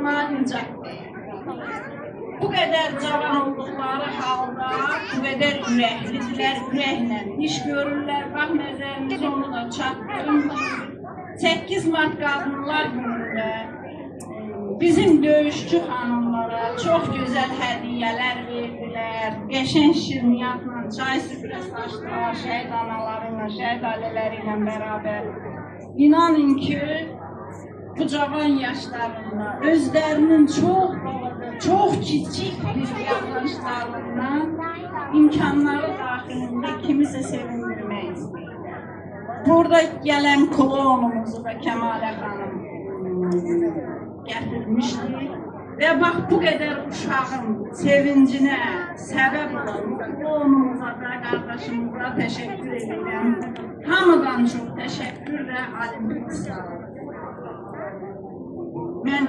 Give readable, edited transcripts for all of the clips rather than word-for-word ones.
onlara nicat deyim. Bu qədər cavan olduqları halda, bu qədər ürəklidirlər, ürəklə iş görürlər. Bax, nəzərimiz onu da çatdırın. 8 Mart Qadınlar Günündə bizim döyüşçü xanımlara çox gözəl hədiyyələr verdilər. Qəşəng şirniyyatla çay süfrəsi açdılar, şəhid anaları ilə, şəhid ailələri ilə bərabər. İnanın ki, bu cavan yaşlarında özlərinin çox kiçik bir yaxınlaşlarından imkanları daxilində kimisə sevindirmək istəyirlər. Burada gələn klonumuzu da Kəmalə xanım gətirmişdi və bax bu qədər uşağın sevincinə səbəb olan klonumuza da, qardaşımıza təşəkkür edirəm. Hamıdan çox təşəkkür və alimliksə. Mən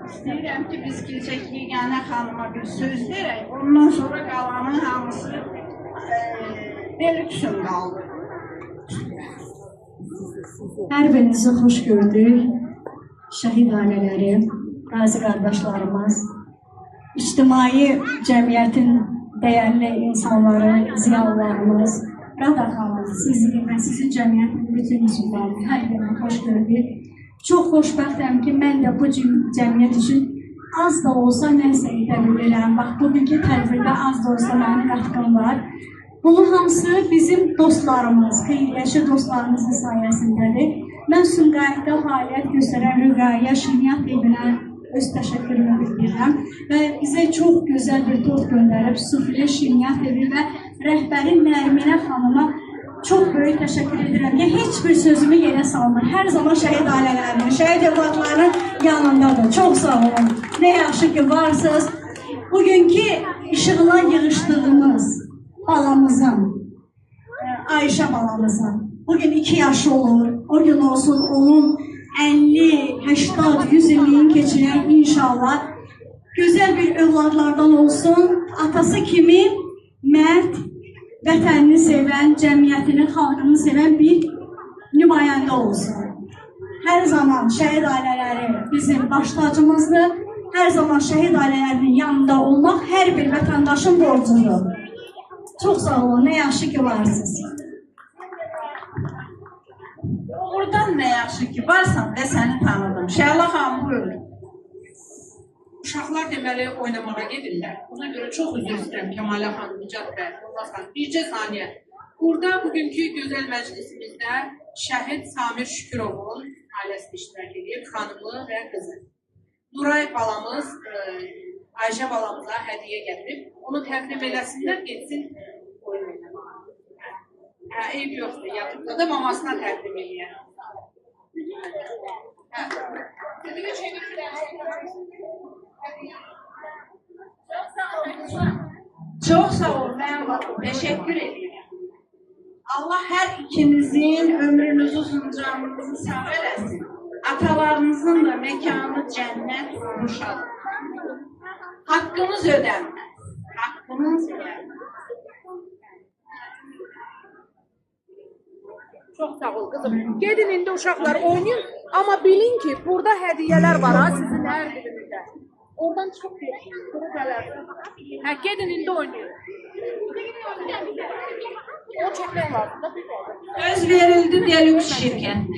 istəyirəm ki, biz keçək Yeganə xanıma bir söz verək, ondan sonra qalanın hamısı Elüksun qaldı. Hər birinizi xoş gördük. Şəhid ailələri, qazi qardaşlarımız, ictimai cəmiyyətin dəyərli insanları, ziyalılarımız, Rada xanım, sizin və sizin cəmiyyətin bütün üzvlərini hər birini xoş gördük. Çox xoşbəxtəm ki, mən də bu cəmiyyət üçün az da olsa nəsə edə bilirəm. Bax, bugünkü tədbirdə az da olsa mənim qatqım var. Bunun hamısı bizim dostlarımız, xeyirləşi dostlarımızın sayəsindədir. Mən Sumqayıtda fəaliyyət göstərən Rüqayyə Şirniyyat evinə öz təşəkkürümü bildirirəm və bizə çox gözəl bir tort göndərib Sufrə Şirniyyat evi və rəhbəri Nərminə xanıma çox böyük təşəkkür edirəm ki, heç bir sözümü yerə salmır. Hər zaman şəhid ailələrinin, şəhid övladlarının yanındadır. Çox sağ olun. Nə yaxşı ki, varsınız. Bugünkü işığına yığışdığımız balamızın, Ayşə balamızın, bugün 2 yaşı olur. O gün olsun onun 50, 80, 100 illiğini keçirən inşallah güzel bir övladlardan olsun. Atası kimi mərd, vətənini sevən, cəmiyyətini, xalqını sevən bir nümayəndə olsun. Hər zaman şəhid ailələri bizim baş tacımızdır. Hər zaman şəhid ailələrinin yanında olmaq hər bir vətəndaşın borcudur. Çox sağ olun, nə yaxşı ki varsınız. Oradan nə yaxşı ki varsan və səni tanıdım. Şəhla xanım, buyurun. Uşaqlar deməli oynamağa gedirlər. Buna görə çox üzr istəyirəm Kəmalə xanım, Nicat bəy, Allah xanım. Bircə saniyə. Burada bugünkü gözəl məclisimizdə şəhid Samir Şükürovun ailəsi iştirak edir, xanımı və qızı. Nuray balamız Ayşə balamıza hədiyyə gətirib, onu təqdim eləsinlər, getsin oyun oynamağa. Eyb yoxdur, yatıqda da mamasına təqdim eləyər. Çox sağ olun, mən təşəkkür edirəm. Allah hər ikinizin ömrünüzü, uzun canınızı sağ eləsin. Atalarınızın da məkanı cənnət olmuşadır. Haqqınız ödənməz. Haqqınız ödənməz. Çox sağ ol qızım. Gedin indi uşaqlar oynayın. Amma bilin ki, burada hədiyyələr var ha sizin hər birinizdə. Oradan çıxıb gedin. Hə, gedin indi oynayın. O çəkmək lazım da bir. Söz verildi Deluxe şirkətinə.